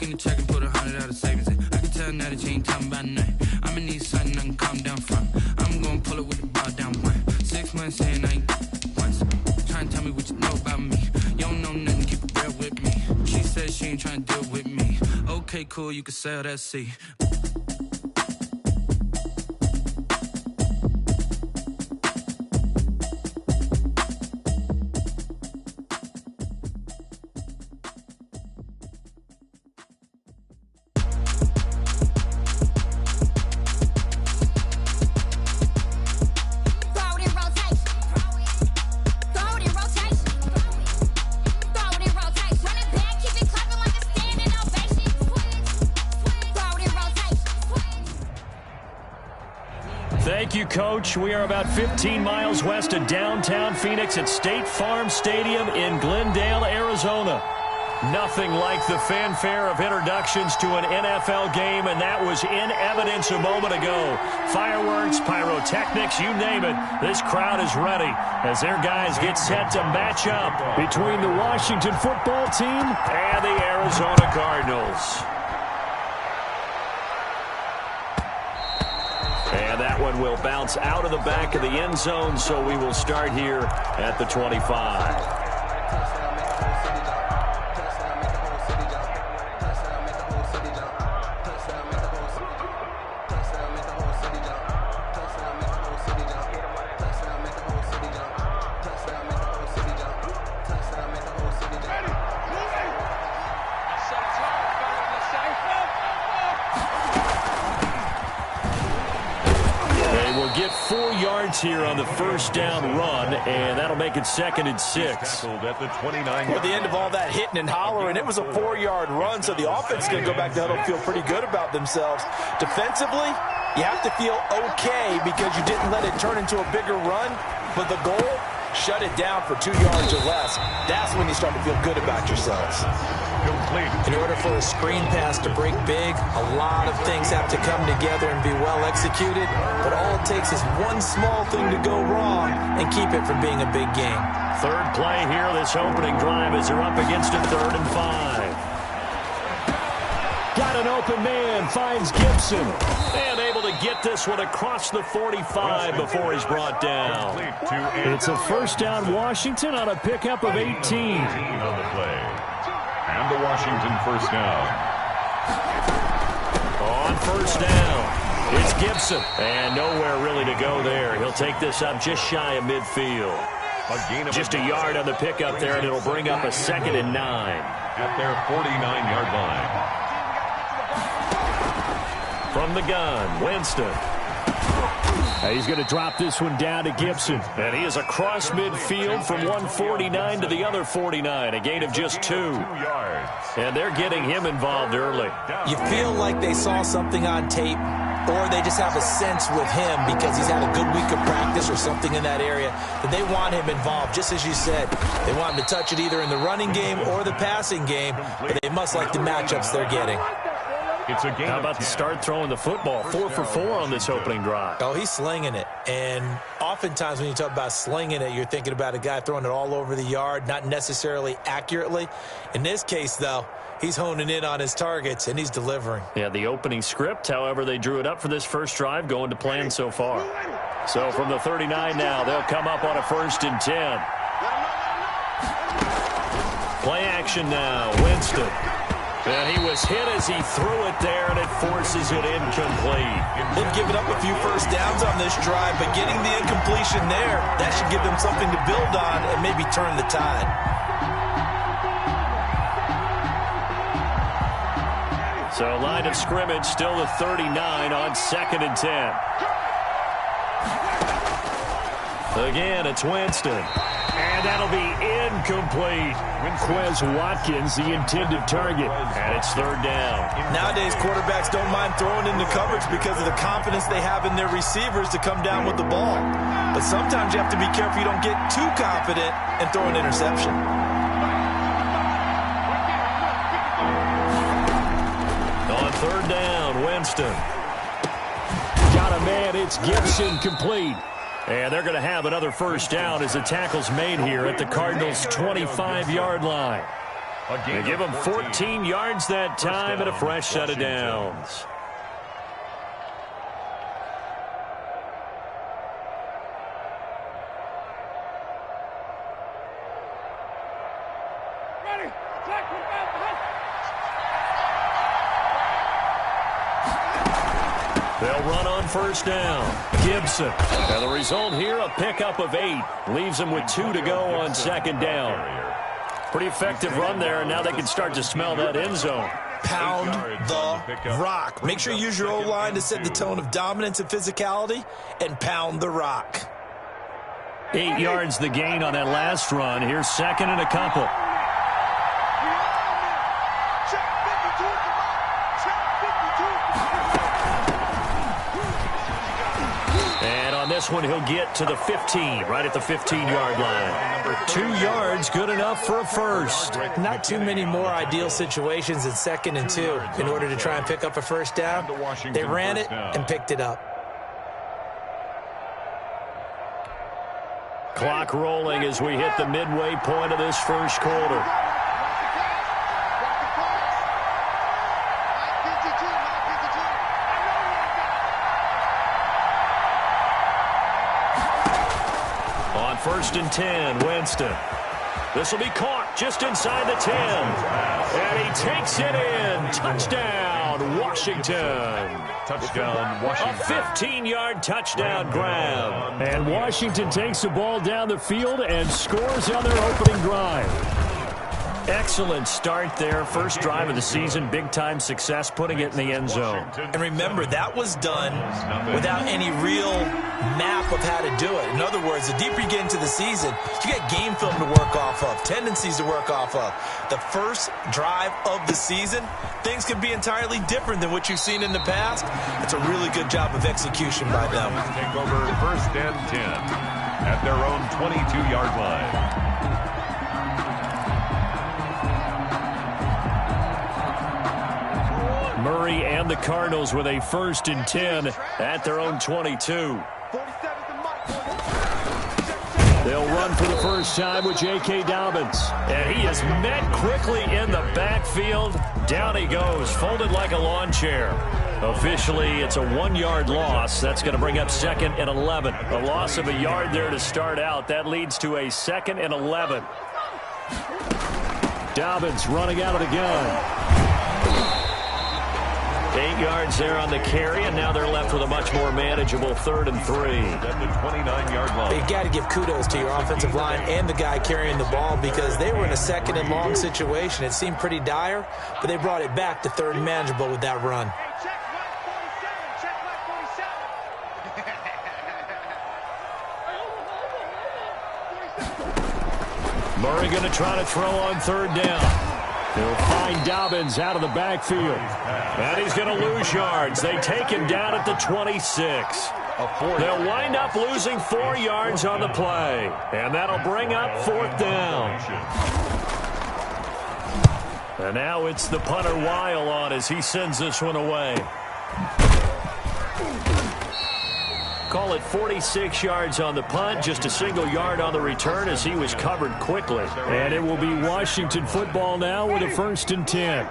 in the check and put 100 out of savings in. I can tell now that you ain't talking about nothing. I'ma need something I can calm down from. I'm gonna pull it with the bar down one. 6 months in, I ain't once. Trying to tell me what you know about me. You don't know nothing, keep it real with me. She said she ain't trying to deal with me. Okay, cool, you can sell that seat. Thank you, Coach. We are about 15 miles west of downtown Phoenix at State Farm Stadium in Glendale, Arizona. Nothing like the fanfare of introductions to an NFL game, and that was in evidence a moment ago. Fireworks, pyrotechnics, you name it. This crowd is ready as their guys get set to match up between the Washington football team and the Arizona Cardinals. And that one will bounce out of the back of the end zone, so we will start here at the 25. Here on the first down run, and that'll make it 2nd and 6. At the 29. At the end of all that hitting and hollering, it was a 4-yard run, so the offense is going to go back to huddle and feel pretty good about themselves. Defensively, you have to feel okay because you didn't let it turn into a bigger run, but the goal, shut it down for 2 yards or less. That's when you start to feel good about yourselves. In order for a screen pass to break big, a lot of things have to come together and be well executed, but all it takes is one small thing to go wrong and keep it from being a big game. Third play here, this opening drive as they're up against it, 3rd and 5. Got an open man, finds Gibson, and able to get this one across the 45 before he's brought down. It's a first down Washington on a pickup of 18. On the play. And the Washington first down. On first down, it's Gibson. And nowhere really to go there. He'll take this up just shy of midfield. Just a yard on the pickup there, and it'll bring up a 2nd and 9. At their 49-yard line. From the gun, Winston. He's going to drop this one down to Gibson. And he is across midfield from 149 to the other 49. A gain of just 2. And they're getting him involved early. You feel like they saw something on tape, or they just have a sense with him because he's had a good week of practice or something in that area that they want him involved. Just as you said, they want him to touch it either in the running game or the passing game, but they must like the matchups they're getting. It's a game. How about to start throwing the football? 4 for 4 on this opening drive. Oh, he's slinging it. And oftentimes when you talk about slinging it, you're thinking about a guy throwing it all over the yard, not necessarily accurately. In this case, though, he's honing in on his targets, and he's delivering. Yeah, the opening script, however, they drew it up for this first drive, going to plan so far. So from the 39 now, they'll come up on a 1st and 10. Play action now, Winston. And he was hit as he threw it there, and it forces it incomplete. They've given up a few first downs on this drive, but getting the incompletion there, that should give them something to build on and maybe turn the tide. So line of scrimmage still the 39 on 2nd and 10. Again, it's Winston. And that'll be incomplete. Quez Watkins, the intended target. And it's 3rd down. Nowadays, quarterbacks don't mind throwing into coverage because of the confidence they have in their receivers to come down with the ball. But sometimes you have to be careful you don't get too confident and throw an interception. On 3rd down, Winston. Got a man, it's Gibson, complete. And they're going to have another first down as the tackle's made here at the Cardinals' 25-yard line. They give him 14 yards that time and a fresh set of downs. They'll run on first down. Gibson. And the result here, a pickup of 8. Leaves them with 2 to go on second down. Pretty effective run there, and now they can start to smell that end zone. Pound the rock. Make sure you use your O-line to set the tone of dominance and physicality, and pound the rock. 8 yards the gain on that last run. Here's second and a couple. On this one, he'll get to the 15, right at the 15-yard line. 2 yards, good enough for a first. Not too many more ideal situations in 2nd and 2 in order to try and pick up a first down. They ran it and picked it up. Clock rolling as we hit the midway point of this first quarter. First and 10, Winston. This will be caught just inside the 10. And he takes it in. Touchdown, Washington. Touchdown, Washington. A 15-yard touchdown grab. And Washington takes the ball down the field and scores on their opening drive. Excellent start there. First drive of the season. Big-time success putting it in the end zone. And remember, that was done without any real map of how to do it. In other words, the deeper you get into the season, you get game film to work off of, tendencies to work off of. The first drive of the season, things can be entirely different than what you've seen in the past. It's a really good job of execution by them. Take over first and 10 at their own 22-yard line. Murray and the Cardinals with a first and 10 at their own 22. They'll run for the first time with J.K. Dobbins. And he is met quickly in the backfield. Down he goes, folded like a lawn chair. Officially, it's a 1-yard loss. That's going to bring up 2nd and 11. A loss of a yard there to start out. That leads to a 2nd and 11. Dobbins running out of the gun. 8 yards there on the carry, and now they're left with a much more manageable 3rd and 3. At the 29-yard line. You got to give kudos to your offensive line and the guy carrying the ball because they were in a 2nd and long situation. It seemed pretty dire, but they brought it back to 3rd and manageable with that run. Murray going to try to throw on 3rd down. He'll find Dobbins out of the backfield. And he's going to lose yards. They take him down at the 26. They'll wind up losing 4 yards on the play. And that'll bring up 4th down. And now it's the punter Weil on as he sends this one away. Call it 46 yards on the punt, just a single yard on the return as he was covered quickly. And it will be Washington football now with a 1st and 10.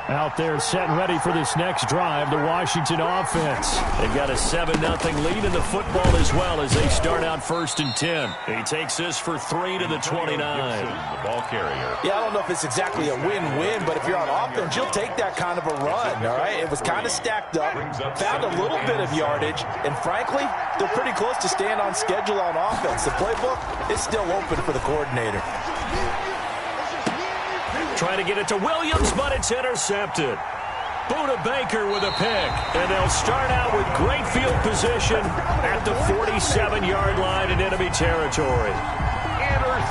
Out there set and ready for this next drive, the Washington offense. They've got a 7-0 lead in the football as well as they start out 1st and 10. He takes this for 3 to the 29. The ball carrier. Yeah, I don't know if it's exactly a win-win, but if you're on offense, you'll take that kind of a run, all right? It was kind of stacked up, found a little bit of yardage, and frankly, they're pretty close to staying on schedule on offense. The playbook is still open for the coordinator. Trying to get it to Williams, but it's intercepted. Buda Baker with a pick. And they'll start out with great field position at the 47-yard line in enemy territory.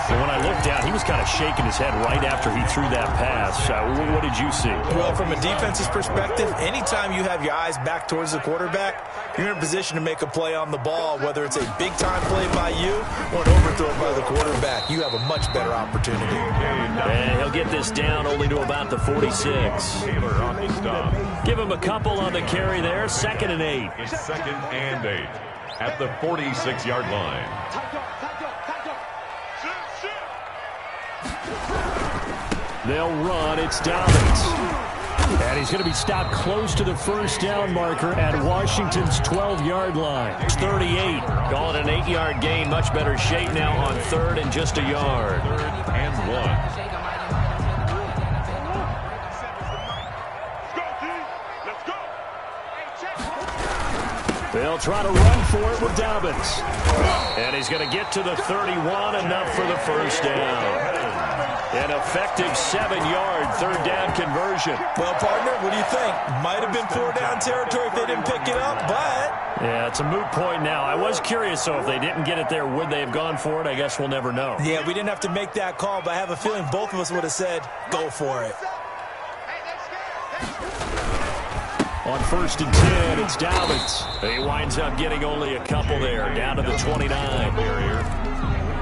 And when I looked down, he was kind of shaking his head right after he threw that pass. What did you see? Well, from a defense's perspective, anytime you have your eyes back towards the quarterback, you're in a position to make a play on the ball, whether it's a big-time play by you or an overthrow by the quarterback. You have a much better opportunity. And he'll get this down only to about the 46. Give him a couple on the carry there. 2nd and 8. 2nd and 8 at the 46-yard line. They'll run. It's Dobbins. And he's going to be stopped close to the first down marker at Washington's 12-yard line. 38. Call it an 8-yard gain. Much better shape now on third and just a yard. 3rd and 1. They'll try to run for it with Dobbins. And he's going to get to the 31, enough for the first down. An effective 7-yard third down conversion. Well, partner, what do you think? Might have been 4-down territory if they didn't pick it up, but... Yeah, it's a moot point now. I was curious, so if they didn't get it there, would they have gone for it? I guess we'll never know. Yeah, we didn't have to make that call, but I have a feeling both of us would have said, go for it. On 1st and 10, it's Dobbins. He winds up getting only a couple there, down to the 29.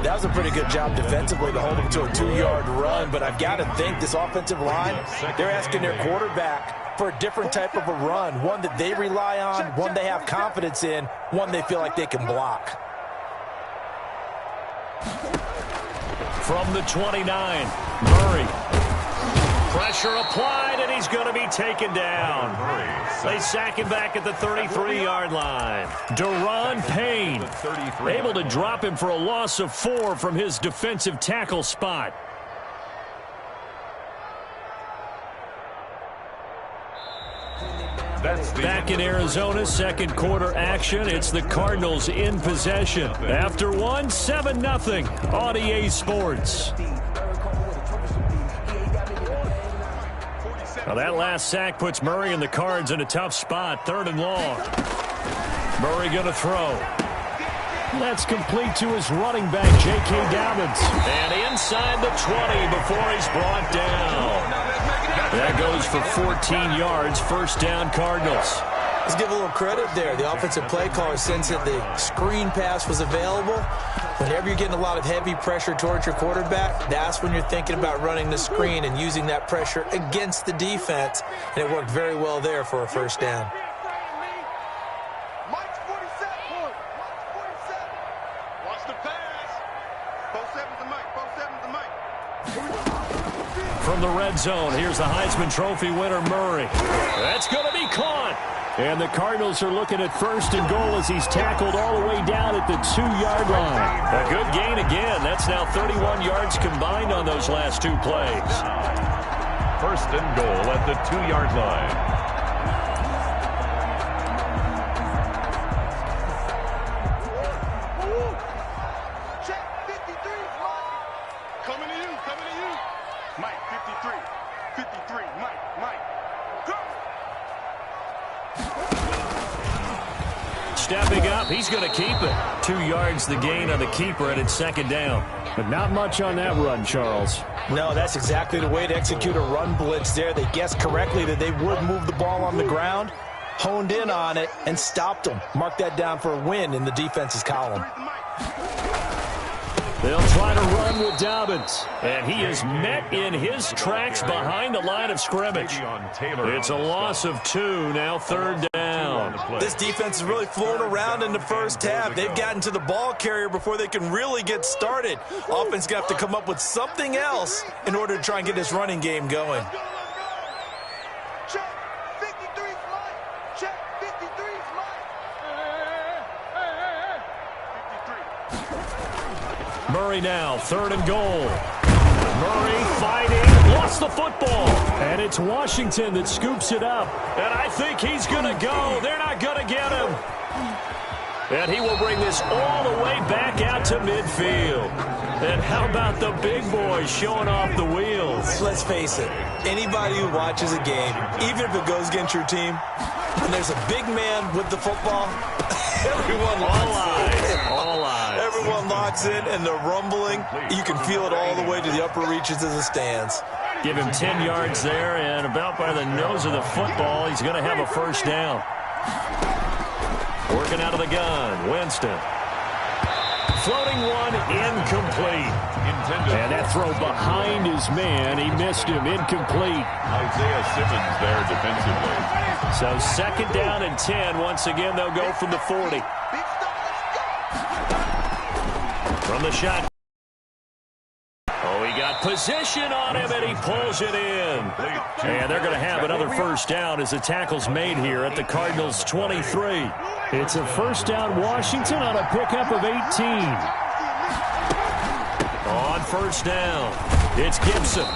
That was a pretty good job defensively to hold him to a 2-yard run, but I've got to think this offensive line, they're asking their quarterback for a different type of a run, one that they rely on, one they have confidence in, one they feel like they can block. From the 29, Murray. Pressure applied, and he's going to be taken down. They sack him back at the 33-yard line. Deron Payne able to drop him for a loss of 4 from his defensive tackle spot. Back in Arizona, second quarter action. It's the Cardinals in possession. After one, 7-0 on EA Sports. Now that last sack puts Murray and the Cards in a tough spot. 3rd and long. Murray going to throw. That's complete to his running back, J.K. Dobbins. And inside the 20 before he's brought down. That goes for 14 yards. First down, Cardinals. Let's give a little credit there. The offensive play caller sensed that the screen pass was available. Whenever you're getting a lot of heavy pressure towards your quarterback, that's when you're thinking about running the screen and using that pressure against the defense. And it worked very well there for a first down. From the red zone, here's the Heisman Trophy winner, Murray. That's going to be caught. And the Cardinals are looking at 1st and goal as he's tackled all the way down at the 2-yard line. A good gain again. That's now 31 yards combined on those last 2 plays. 1st and goal at the 2-yard line. Stepping up, he's going to keep it. 2 yards the gain on the keeper, and it's 2nd down. But not much on that run, Charles. No, that's exactly the way to execute a run blitz there. They guessed correctly that they would move the ball on the ground, honed in on it, and stopped them. Mark that down for a win in the defense's column. They'll try to run with Dobbins, and he is met in his tracks behind the line of scrimmage. It's a loss of 2, now 3rd down. This defense is really flown around in the first half. They've gotten to the ball carrier before they can really get started. Offense going to have to come up with something else in order to try and get this running game going. Murray now, 3rd and goal. Murray fighting, lost the football. And it's Washington that scoops it up. And I think he's going to go. They're not going to get him. And he will bring this all the way back out to midfield. And how about the big boys showing off the wheels? Let's face it, anybody who watches a game, even if it goes against your team, and there's a big man with the football, everyone locks in. All eyes. Everyone locks in, and the rumbling, you can feel it all the way to the upper reaches of the stands. Give him 10 yards there, and about by the nose of the football, he's going to have a first down. Working out of the gun, Winston. Floating one, incomplete. And that throw behind his man, he missed him, incomplete. Isaiah Simmons there defensively. So 2nd down and 10. Once again, they'll go from the 40. From the shot. Oh, he got position on him, and he pulls it in. And they're going to have another first down as the tackle's made here at the Cardinals' 23. It's a first down, Washington, on a pickup of 18. On first down, it's Gibson.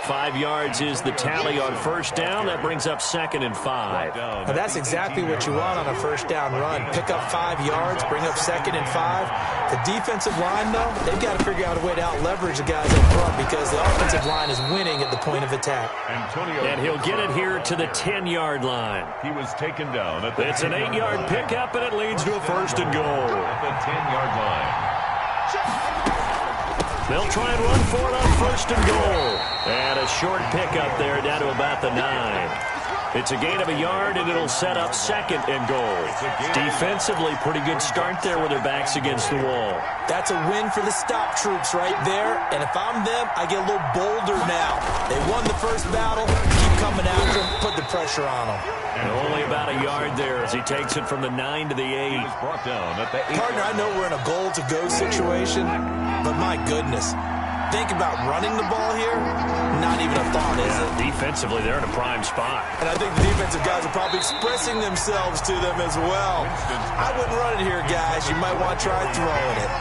5 yards is the tally on first down. That brings up 2nd and 5. Now that's exactly what you want on a first down run. Pick up 5 yards, bring up 2nd and 5. The defensive line, though, they've got to figure out a way to out-leverage the guys up front because the offensive line is winning at the point of attack. And he'll get it here to the 10-yard line. He was taken down at the It's an 8-yard pickup, and it leads to a first and goal. At the 10-yard line. They'll try and run for it on first and goal. And a short pickup there down to about the 9. It's a gain of a yard, and it'll set up 2nd and goal. Defensively, pretty good start there with their backs against the wall. That's a win for the stop troops right there. And if I'm them, I get a little bolder now. They won the first battle. Keep coming after them. Put the pressure on them. And only about a yard there as he takes it from the 9 to the 8. Brought down at the 8. Partner, I know we're in a goal-to-go situation, but my goodness. Think about running the ball here, not even a thought, is it? Defensively, they're in a prime spot. And I think the defensive guys are probably expressing themselves to them as well. I wouldn't run it here, guys. You might want to try throwing it.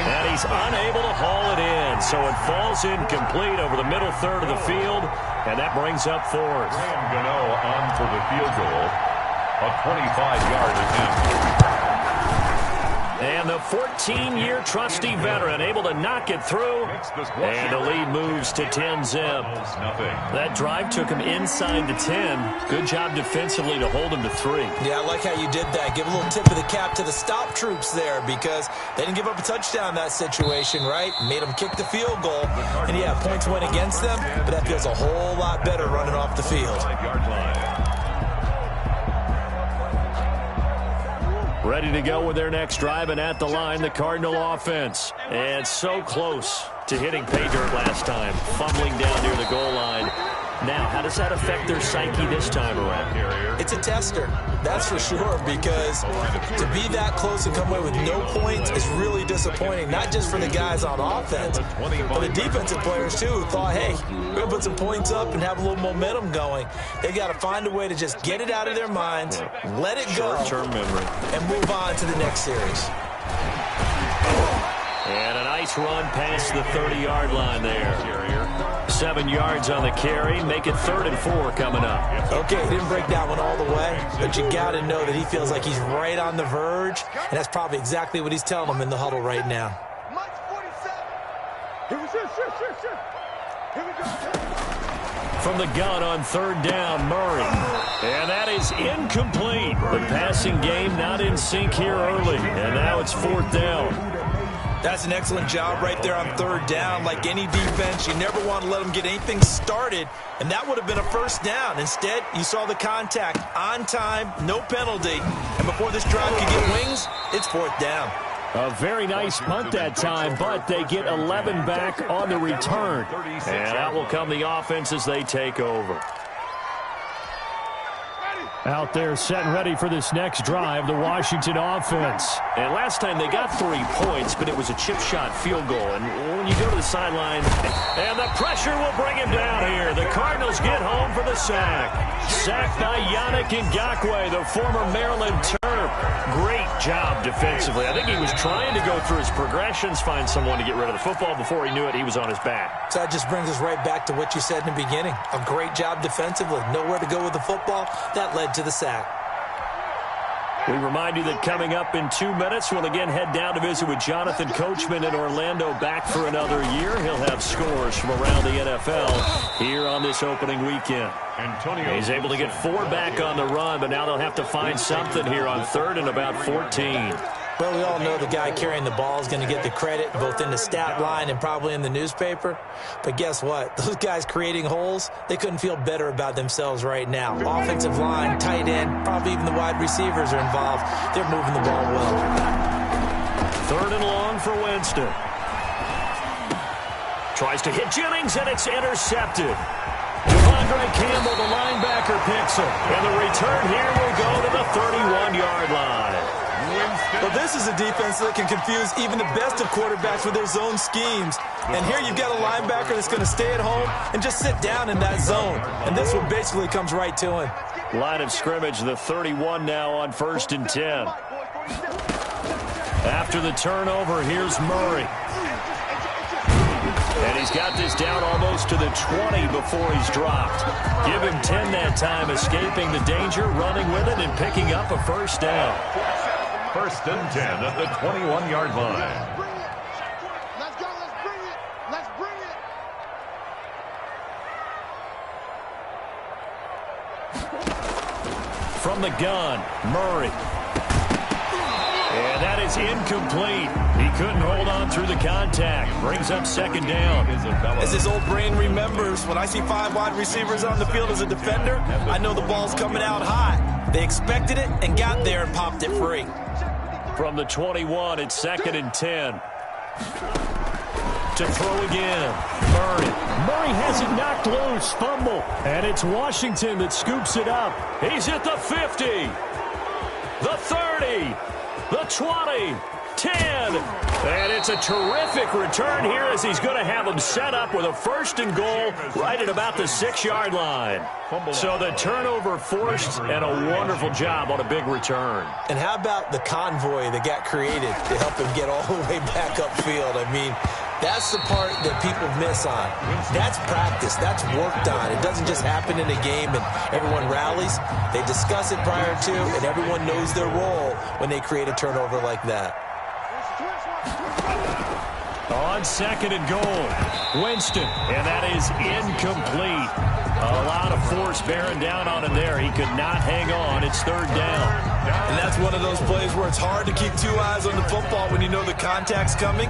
And he's unable to haul it in, so it falls incomplete over the middle third of the field, and that brings up 4th. Gano on for the field goal. A 25-yard attempt. And the 14-year trusty veteran able to knock it through. And the lead moves to 10-zip. That drive took him inside the 10. Good job defensively to hold him to 3. Yeah, I like how you did that. Give a little tip of the cap to the stop troops there because they didn't give up a touchdown in that situation, right? Made them kick the field goal. And, yeah, points went against them, but that feels a whole lot better running off the field. Ready to go with their next drive, and at the line, the Cardinal offense. And so close to hitting pay dirt last time, fumbling down near the goal line. Now, how does that affect their psyche this time around? It's a tester, that's for sure, because to be that close and come away with no points is really disappointing, not just for the guys on offense, but the defensive players, too, who thought, hey, we're going to put some points up and have a little momentum going. They've got to find a way to just get it out of their minds, let it go, short-term memory, and move on to the next series. And a nice run past the 30-yard line there. 7 yards on the carry. Make it 3rd and 4 coming up. Okay, he didn't break that one all the way, but you got to know that he feels like he's right on the verge, and that's probably exactly what he's telling them in the huddle right now. From the gun on 3rd down, Murray. And that is incomplete. The passing game not in sync here early, and now it's 4th down. That's an excellent job right there on 3rd down. Like any defense, you never want to let them get anything started, and that would have been a first down. Instead, you saw the contact on time, no penalty, and before this drive could get wings, it's 4th down. A very nice punt that time, but they get 11 back on the return. And out will come the offense as they take over. Out there set and ready for this next drive, the Washington offense. And last time they got 3 points, but it was a chip shot field goal. And when you go to the sideline, and the pressure will bring him down here. The Cardinals get home for the sack. Sacked by Yannick Ngakoue, the former Maryland Terp. Great job defensively. I think he was trying to go through his progressions, find someone to get rid of the football. Before he knew it, he was on his back. So that just brings us right back to what you said in the beginning. A great job defensively. Nowhere to go with the football. That led to the sack. We remind you that coming up in 2 minutes, we'll again head down to visit with Jonathan Coachman in Orlando, back for another year. He'll have scores from around the NFL here on this opening weekend. He's able to get 4 back on the run, but now they'll have to find something here on 3rd and about 14. Well, we all know the guy carrying the ball is going to get the credit both in the stat line and probably in the newspaper. But guess what? Those guys creating holes, they couldn't feel better about themselves right now. Offensive line, tight end, probably even the wide receivers are involved. They're moving the ball well. 3rd and long for Winston. Tries to hit Jennings, and it's intercepted. Devondre Campbell, the linebacker, picks it. And the return here will go to the 31-yard line. Well, this is a defense that can confuse even the best of quarterbacks with their zone schemes. And here you've got a linebacker that's going to stay at home and just sit down in that zone. And this one basically comes right to him. Line of scrimmage, the 31 now on 1st and 10. After the turnover, here's Murray. And he's got this down almost to the 20 before he's dropped. Give him 10 that time, escaping the danger, running with it, and picking up a first down. 1st and 10 at the 21-yard line. Let's go. Let's bring it. Let's bring it. From the gun, Murray. And that is incomplete. He couldn't hold on through the contact. Brings up 2nd down. As his old brain remembers, when I see 5 wide receivers on the field as a defender, I know the ball's coming out hot. They expected it and got there and popped it free. From the 21, it's 2nd and 10. To throw again, Murray. Murray has it knocked loose. Fumble. And it's Washington that scoops it up. He's at the 50. The 30. The 20, 10, and it's a terrific return here as he's going to have him set up with a 1st and goal right at about the 6-yard line. So the turnover forced and a wonderful job on a big return. And how about the convoy that got created to help him get all the way back upfield? I mean, that's the part that people miss on. That's practice. That's worked on. It doesn't just happen in a game and everyone rallies. They discuss it prior to, and everyone knows their role when they create a turnover like that. On 2nd and goal, Winston, and that is incomplete. A lot of force bearing down on him there. He could not hang on. It's 3rd down. And that's one of those plays where it's hard to keep 2 eyes on the football when you know the contact's coming,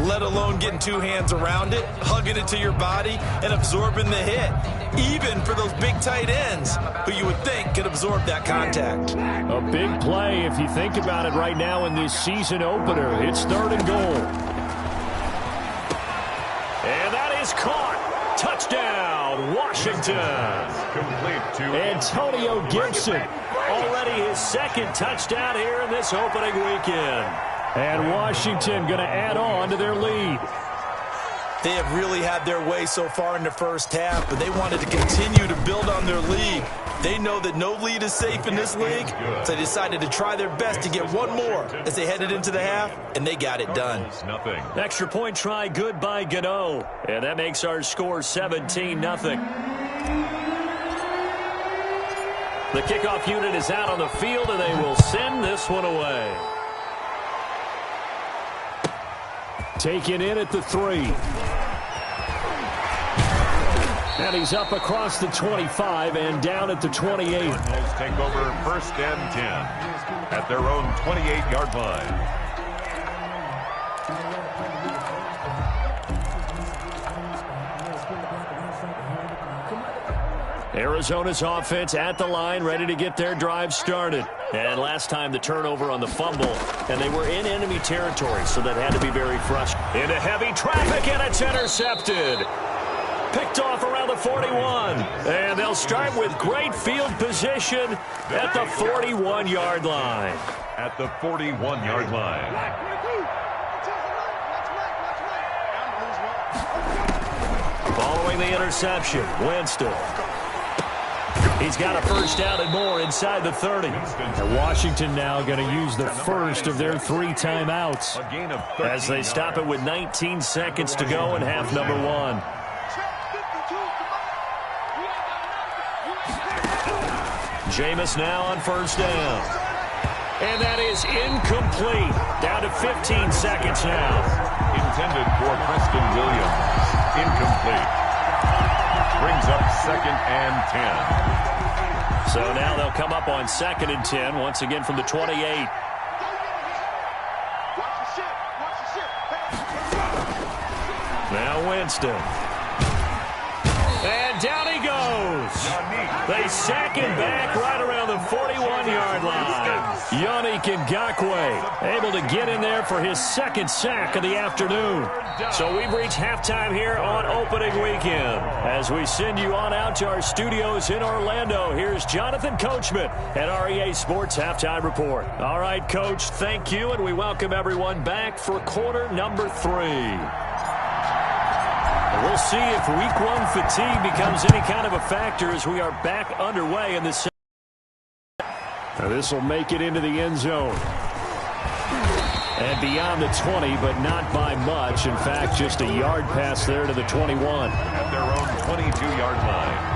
let alone getting 2 hands around it, hugging it to your body, and absorbing the hit. Even for those big tight ends who you would think could absorb that contact. A big play if you think about it right now in this season opener. It's 3rd and goal. And that is caught. Touchdown, Washington. Complete to Antonio Gibson. Already his 2nd touchdown here in this opening weekend. And Washington going to add on to their lead. They have really had their way so far in the first half, but they wanted to continue to build on their lead. They know that no lead is safe in this league, so they decided to try their best to get one more as they headed into the half, and they got it done. Extra point try good by Gano, and that makes our score 17-0. The kickoff unit is out on the field, and they will send this one away. Taken in at the 3. And he's up across the 25 and down at the 28. Cardinals take over 1st and 10 at their own 28-yard line. Arizona's offense at the line, ready to get their drive started. And last time the turnover on the fumble, and they were in enemy territory, so that had to be very frustrating. Into heavy traffic, and it's intercepted. Picked off around the 41. And they'll start with great field position at the 41-yard line. At the 41-yard line. Following the interception, Winston. He's got a first down and more inside the 30. And Washington now going to use the first of their 3 timeouts as they stop it with 19 seconds to go in half number 1. Jameis now on first down. And that is incomplete. Down to 15 seconds now. Intended for Preston Williams. Incomplete. Brings up 2nd and 10. So now they'll come up on 2nd and 10, once again from the 28. Now Winston. And down he goes. They sack him back right around the 41-yard line. Yannick Ngakoue able to get in there for his second sack of the afternoon. So we've reached halftime here on opening weekend. As we send you on out to our studios in Orlando, here's Jonathan Coachman at REA Sports Halftime Report. All right, Coach, thank you, and we welcome everyone back for quarter number 3. We'll see if week 1 fatigue becomes any kind of a factor as we are back underway in this. Now this will make it into the end zone. And beyond the 20, but not by much. In fact, just a yard pass there to the 21. At their own 22-yard line.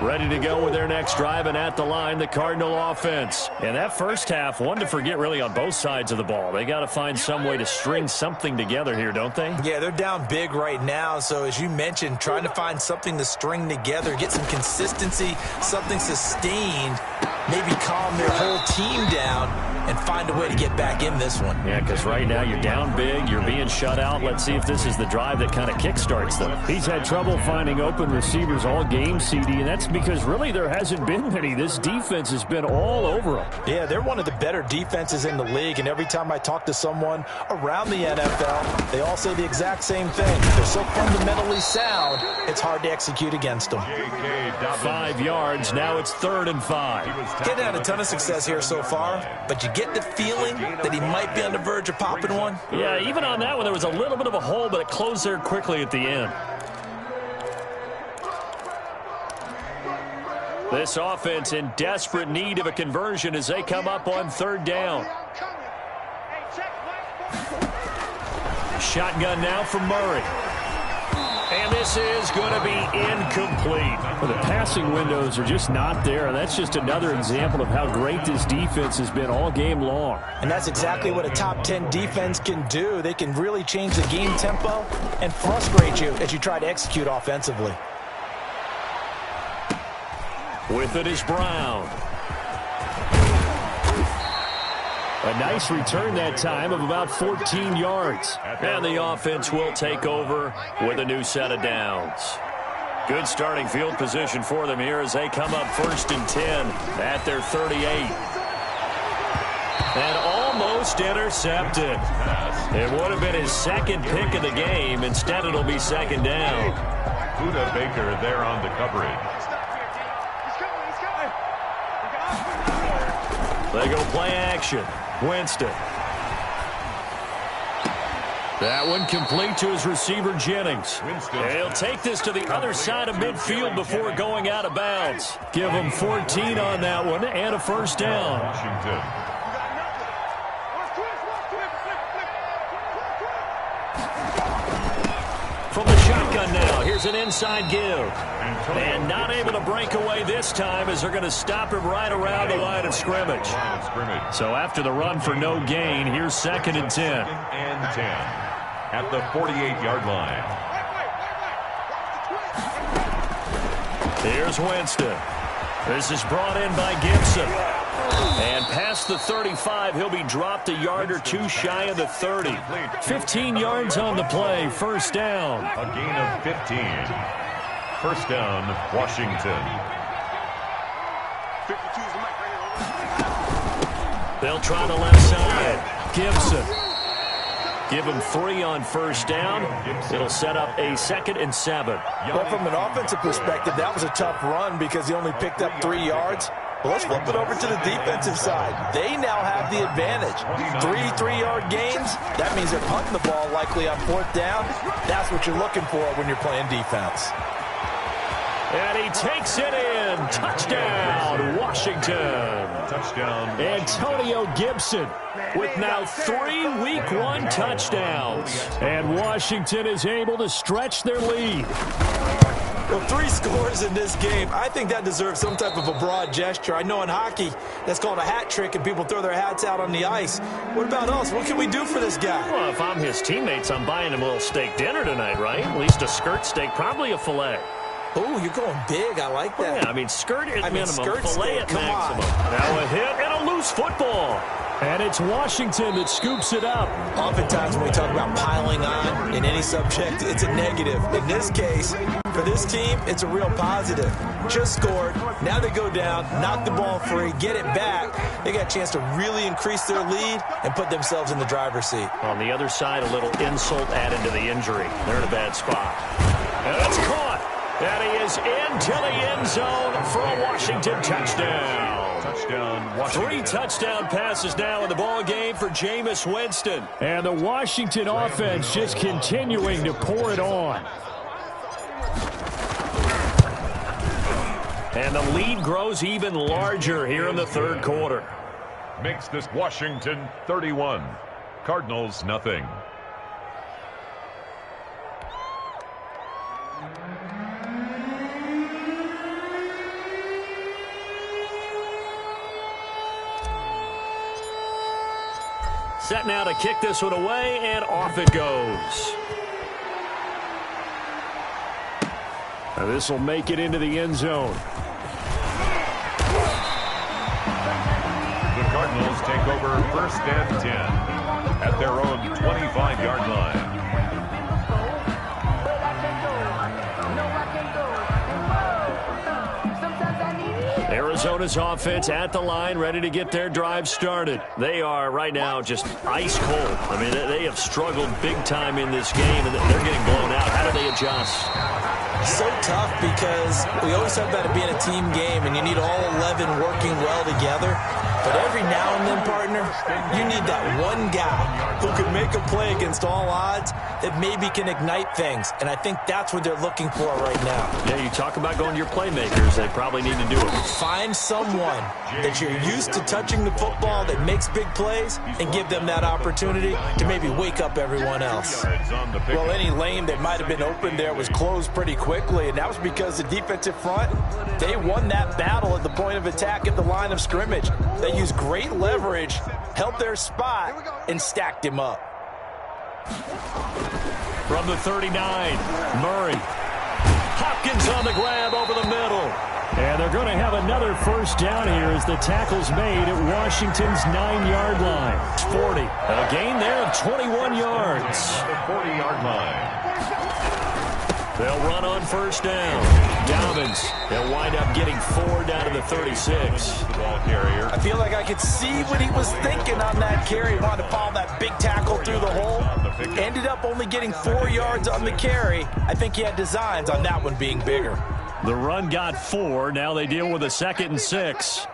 Ready to go with their next drive, and at the line, the Cardinal offense. And that first half, one to forget really on both sides of the ball. They got to find some way to string something together here, don't they? Yeah, they're down big right now. So as you mentioned, trying to find something to string together, get some consistency, something sustained, maybe calm their whole team down and find a way to get back in this one. Yeah, because right now you're down big, you're being shut out. Let's see if this is the drive that kind of kickstarts them. He's had trouble finding open receivers all game, CD, and that's because really there hasn't been many. This defense has been all over them. Yeah, they're one of the better defenses in the league, and every time I talk to someone around the NFL, they all say the exact same thing. They're so fundamentally sound, it's hard to execute against them. 5 yards, now it's 3rd and 5. Getting had a ton of success here so far, but you get the feeling that he might be on the verge of popping one. Yeah, even on that one, there was a little bit of a hole, but it closed there quickly at the end. This offense in desperate need of a conversion as they come up on 3rd down. Shotgun now from Murray. And this is going to be incomplete. Well, the passing windows are just not there, and that's just another example of how great this defense has been all game long. And that's exactly what a top 10 defense can do. They can really change the game tempo and frustrate you as you try to execute offensively. With it is Brown. A nice return that time of about 14 yards. And the offense will take over with a new set of downs. Good starting field position for them here as they come up 1st and 10 at their 38. And almost intercepted. It would have been his second pick of the game. Instead, it'll be 2nd down. Buda Baker there on the coverage. They go play action. Winston. That one complete to his receiver, Jennings. And he'll take this to the other side of midfield before going out of bounds. Give him 14 on that one and a 1st down. Washington. From the shotgun now, here's an inside give. And not able to break away this time as they're going to stop him right around the line of scrimmage. So after the run for no gain, here's 2nd and 10. 2nd and 10 at the 48-yard line. Here's Winston. This is brought in by Gibson. And past the 35, he'll be dropped a yard or two shy of the 30. 15 yards on the play, 1st down. A gain of 15. 1st down, Washington. They'll try the left side. Gibson. Give him 3 on 1st down. It'll set up a 2nd and 7. Well, from an offensive perspective, that was a tough run because he only picked up 3 yards. Well, let's flip it over to the defensive side. They now have the advantage. 3 3-yard gains. That means they're punting the ball likely on 4th down. That's what you're looking for when you're playing defense. And he takes it in. Touchdown, Washington. Touchdown. Antonio Gibson with now 3 Week 1 touchdowns. And Washington is able to stretch their lead. Well, 3 scores in this game. I think that deserves some type of a broad gesture. I know in hockey, that's called a hat trick, and people throw their hats out on the ice. What about us? What can we do for this guy? Well, if I'm his teammates, I'm buying him a little steak dinner tonight, right? At least a skirt steak, probably a filet. Oh, you're going big. I like that. Yeah, I mean, skirt at minimum, skirt filet steak, at come maximum. on. Now a hit and a loose football. And it's Washington that scoops it up. Oftentimes when we talk about piling on in any subject, it's a negative. In this case, for this team, it's a real positive. Just scored. Now they go down, knock the ball free, get it back. They got a chance to really increase their lead and put themselves in the driver's seat. On the other side, a little insult added to the injury. They're in a bad spot. And it's caught. And he is into the end zone for a Washington touchdown. Touchdown, Washington. 3 touchdown passes now in the ball game for Jameis Winston. And the Washington offense just continuing to pour it on. And the lead grows even larger here in the third quarter. Makes this Washington 31. Cardinals nothing. Set now to kick this one away, and off it goes. Now this will make it into the end zone. The Cardinals take over 1st and 10 at their own 25-yard line. Arizona's offense at the line, ready to get their drive started. They are right now just ice cold. I mean, they have struggled big time in this game, and they're getting blown out. How do they adjust? So tough because we always talk about it being a team game, and you need all 11 working well together. But every now and then, partner, you need that one guy who can make a play against all odds that maybe can ignite things. And I think that's what they're looking for right now. Yeah, you talk about going to your playmakers. They probably need to do it. Find someone that you're used to touching the football that makes big plays and give them that opportunity to maybe wake up everyone else. Well, any lane that might have been open there was closed pretty quickly, and that was because the defensive front, they won that battle at the point of attack at the line of scrimmage. They used great leverage, held their spot, and stacked him up. From the 39, Murray. Hopkins on the grab over the middle. And they're going to have another first down here as the tackle's made at Washington's 9-yard line. 40. A gain there of 21 yards. The 40-yard line. They'll run on first down. Dobbins. They'll wind up getting 4 down to the 36. Ball carrier. I feel like I could see what he was thinking on that carry. He wanted to follow that big tackle through the hole. Ended up only getting 4 yards on the carry. I think he had designs on that one being bigger. The run got 4. Now they deal with a 2nd and 6.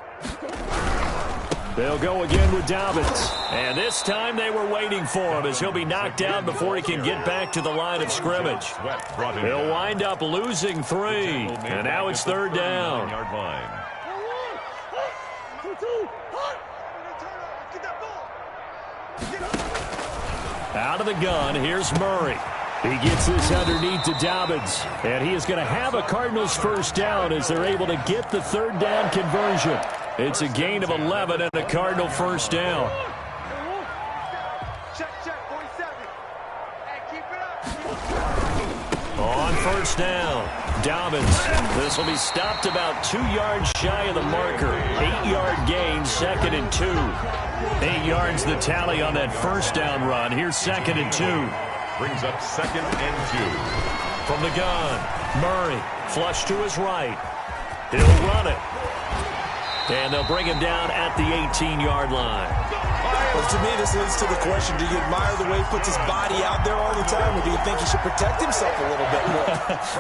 They'll go again with Dobbins. And this time they were waiting for him as he'll be knocked down before he can get back to the line of scrimmage. They'll wind up losing 3. And now it's 3rd down. Out of the gun, here's Murray. He gets this underneath to Dobbins. And he is going to have a Cardinals first down as they're able to get the 3rd down conversion. It's a gain of 11 and a Cardinal first down. On first down, Dobbins. This will be stopped about 2 yards shy of the marker. 8-yard gain, 2nd and 2. 8 yards the tally on that first down run. Here's 2nd and 2. Brings up 2nd and 2. From the gun, Murray, flush to his right. He'll run it. And they'll bring him down at the 18-yard line. Well, to me, this leads to the question, do you admire the way he puts his body out there all the time, or do you think he should protect himself a little bit more?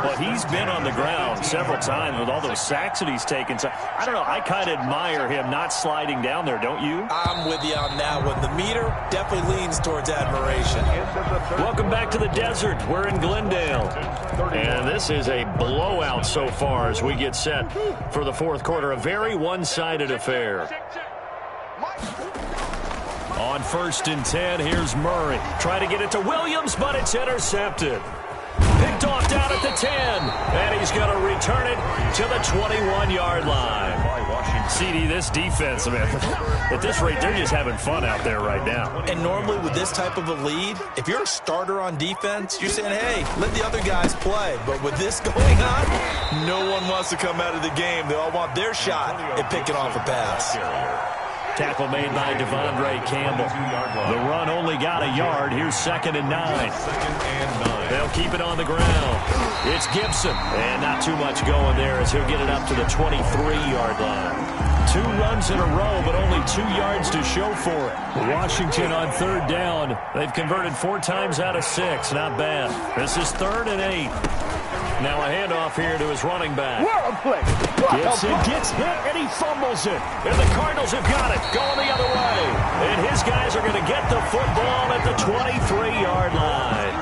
Well, he's been on the ground several times with all those sacks that he's taken. So, I don't know, I kind of admire him not sliding down there, don't you? I'm with you on that one. The meter definitely leans towards admiration. Welcome back to the desert. We're in Glendale. And this is a blowout so far as we get set for the fourth quarter. A very one-sided affair. On 1st and 10, here's Murray. Trying to get it to Williams, but it's intercepted. Picked off down at the 10, and he's going to return it to the 21-yard line. CD, this defense, man, at this rate, they're just having fun out there right now. And normally with this type of a lead, if you're a starter on defense, you're saying, hey, let the other guys play. But with this going on, no one wants to come out of the game. They all want their shot at picking off a pass. Tackle made by Devondre Campbell. The run only got a yard. Here's 2nd and 9. They'll keep it on the ground. It's Gibson. And not too much going there as he'll get it up to the 23-yard line. 2 runs in a row, but only 2 yards to show for it. Washington on 3rd down. They've converted 4 times out of 6. Not bad. This is 3rd and 8. Now a handoff here to his running back. Gibson gets hit, and he fumbles it. And the Cardinals have got it, going the other way. And his guys are going to get the football at the 23-yard line.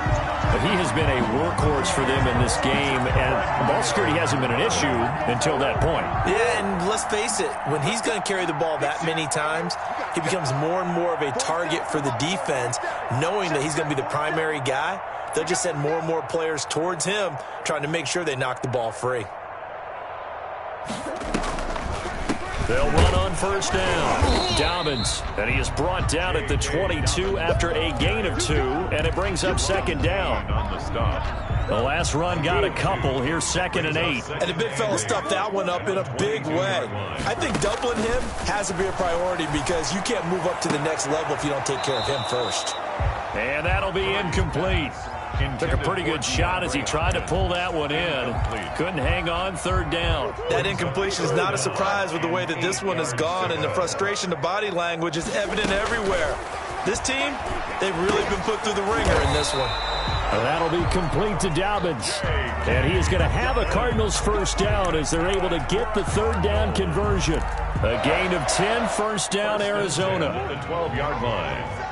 But he has been a workhorse for them in this game, and ball security hasn't been an issue until that point. Yeah, and let's face it, when he's going to carry the ball that many times, he becomes more and more of a target for the defense, knowing that he's going to be the primary guy. They'll just send more and more players towards him, trying to make sure they knock the ball free. They'll run on 1st down. Dobbins, and he is brought down at the 22 after a gain of 2, and it brings up 2nd down. The last run got a couple. Here's 2nd and 8. And the big fella stuffed that one up in a big way. I think doubling him has to be a priority because you can't move up to the next level if you don't take care of him first. And that'll be incomplete. Took a pretty good shot as he tried to pull that one in. Couldn't hang on, 3rd down. That incompletion is not a surprise with the way that this one has gone, and the frustration, the body language is evident everywhere. This team, they've really been put through the ringer in this one. That'll be complete to Dobbins. And he is going to have a Cardinals 1st down as they're able to get the 3rd down conversion. A gain of 10, 1st down, Arizona. The 12-yard line.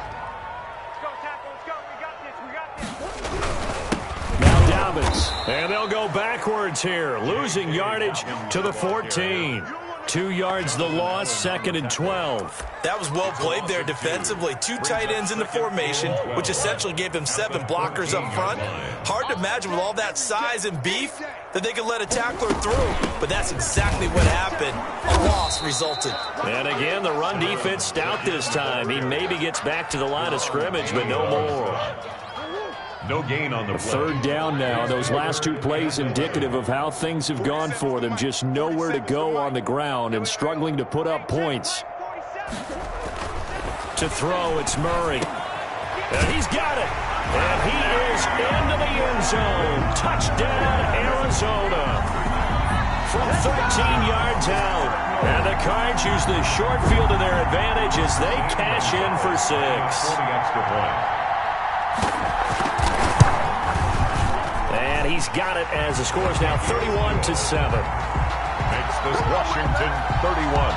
And they'll go backwards here, losing yardage to the 14. 2 yards the loss, 2nd and 12. That was well played there defensively. 2 tight ends in the formation, which essentially gave them 7 blockers up front. Hard to imagine with all that size and beef that they could let a tackler through. But that's exactly what happened. A loss resulted. And again, the run defense stout this time. He maybe gets back to the line of scrimmage, but no more. No gain on the play. 3rd down now. Those last 2 plays indicative of how things have gone for them. Just nowhere to go on the ground and struggling to put up points. To throw, it's Murray. And he's got it. And he is into the end zone. Touchdown, Arizona. From 13 yards out. And the Cards use the short field to their advantage as they cash in for 6. For the extra point. And he's got it as the score is now 31-7. Makes this Washington 31,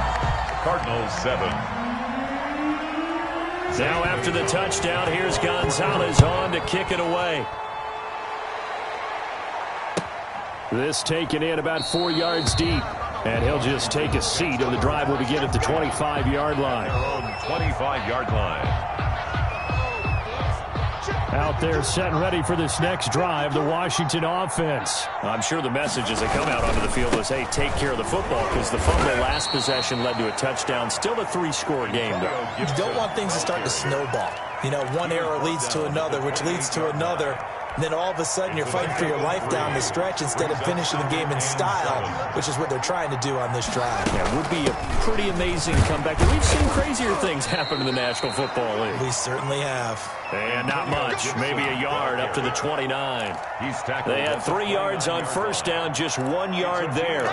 Cardinals 7. Now after the touchdown, here's Gonzalez on to kick it away. This taken in about 4 yards deep. And he'll just take a seat, and the drive will begin at the 25-yard line. Their own 25-yard line. Out there set and ready for this next drive, the Washington offense. I'm sure the message as they come out onto the field is, hey, take care of the football, because the fumble last possession led to a touchdown. Still a 3-score game, though. You don't want things to start to snowball. You know, one error leads to another, which leads to another. And then all of a sudden you're fighting for your life down the stretch instead of finishing the game in style, which is what they're trying to do on this drive. Yeah, it would be a pretty amazing comeback. We've seen crazier things happen in the National Football League. We certainly have. And not much. Maybe a yard up to the 29. They had 3 yards on 1st down, just 1 yard there.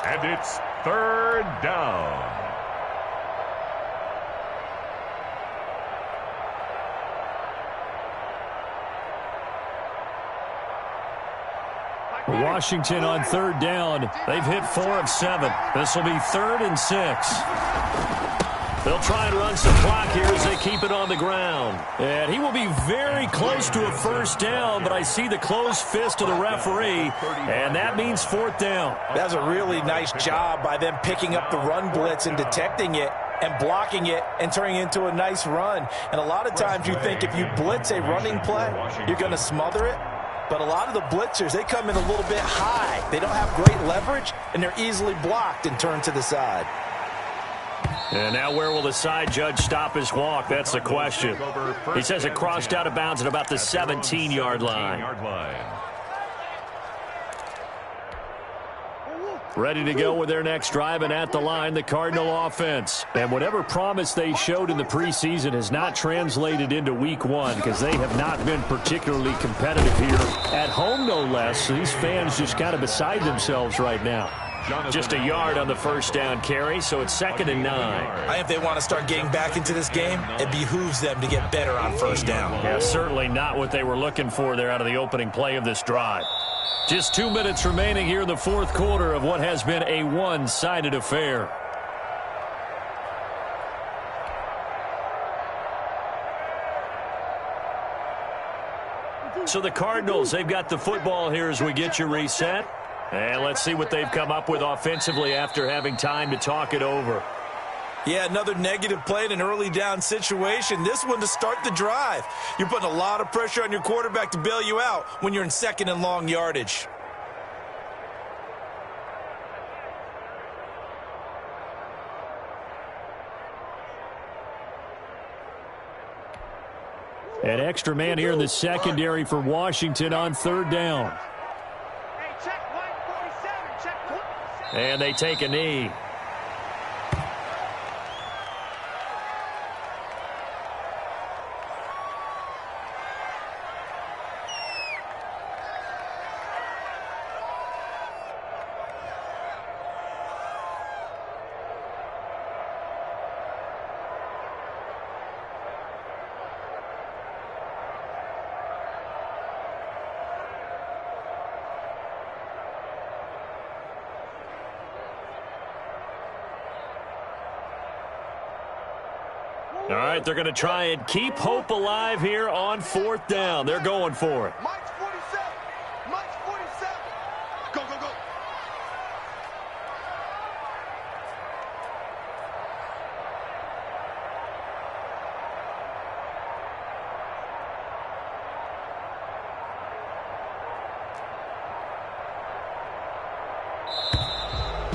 And it's 3rd down. Washington on 3rd down. They've hit 4 of 7. This will be 3rd and 6. They'll try and run some clock here as they keep it on the ground. And he will be very close to a 1st down, but I see the closed fist of the referee, and that means 4th down. That's a really nice job by them picking up the run blitz and detecting it and blocking it and turning it into a nice run. And a lot of times you think if you blitz a running play, you're going to smother it. But a lot of the blitzers, they come in a little bit high. They don't have great leverage, and they're easily blocked and turned to the side. And now where will the side judge stop his walk? That's the question. He says it crossed out of bounds at about the 17-yard line. Ready to go with their next drive, and at the line, the Cardinal offense. And whatever promise they showed in the preseason has not translated into week one because they have not been particularly competitive here. At home, no less. These fans just kind of beside themselves right now. Just a yard on the first down carry, so it's 2nd and 9. I think if they want to start getting back into this game, it behooves them to get better on first down. Yeah, certainly not what they were looking for there out of the opening play of this drive. Just 2 minutes remaining here in the fourth quarter of what has been a one-sided affair. So the Cardinals, they've got the football here as we get you reset. And let's see what they've come up with offensively after having time to talk it over. Yeah, another negative play in an early down situation. This one to start the drive. You're putting a lot of pressure on your quarterback to bail you out when you're in 2nd and long yardage. An extra man here in the secondary for Washington on 3rd down. And they take a knee. All right, they're going to try and keep hope alive here on 4th down. They're going for it. Mike's 47. Mike's 47. Go, go,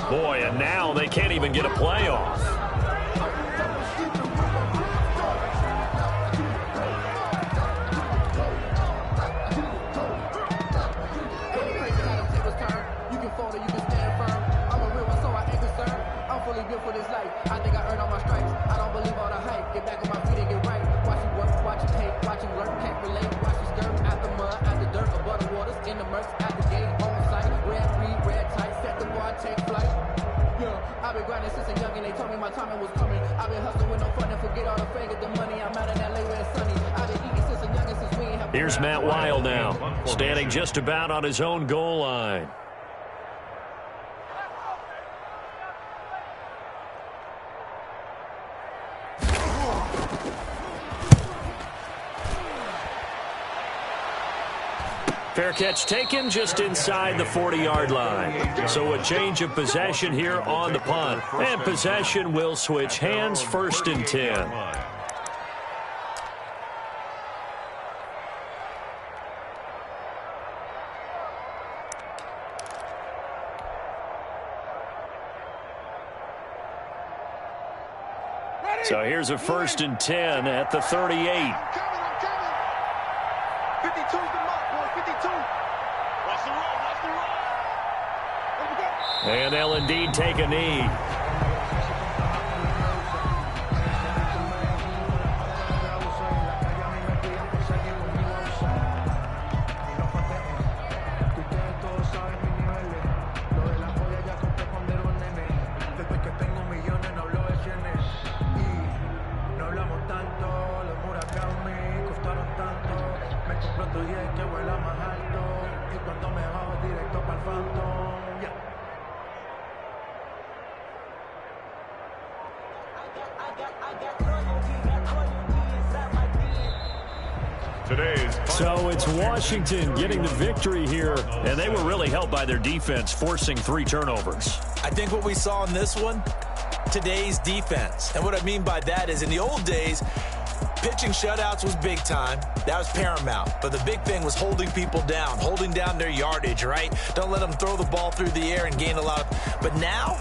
go. Boy, and now they can't even get a playoff. For this life, I think I earned all my stripes. I don't believe all the hype. Get back on my feet and get right. Watch you work, watch you hate, watch you learn, can't relate. Watch you skirt at the mud, at the dirt, above the waters, in the murks, at the gate, on site. Red free, red tight, set the bar, take flight. Yeah, I've been grinding since a young and they told me my timing was coming. I've been hustling with no fun and forget all the fame, get the money. I'm out in LA where it's sunny. I've been eating since a young and since we ain't have. Here's Matt Weil now, standing just about on his own goal line. Fair catch taken just inside the 40-yard line. So a change of possession here on the punt. And possession will switch hands, 1st and 10. So here's a 1st and 10 at the 38. I'm coming. 52's the mark, boy. 52. Watch the roll. Watch the roll. Let me go. And they'll indeed take a knee. So it's Washington getting the victory here, and they were really helped by their defense, forcing 3 turnovers. I think what we saw in this one, today's defense. And what I mean by that is in the old days, pitching shutouts was big time. That was paramount. But the big thing was holding people down, holding down their yardage, right? Don't let them throw the ball through the air and gain a lot. But now,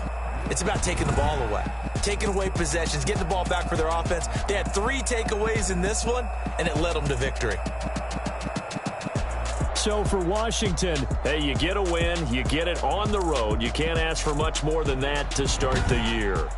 it's about taking the ball away. Taking away possessions, getting the ball back for their offense. They had 3 takeaways in this one, and it led them to victory. so for Washington. Hey, you get a win, you get it on the road. You can't ask for much more than that to start the year.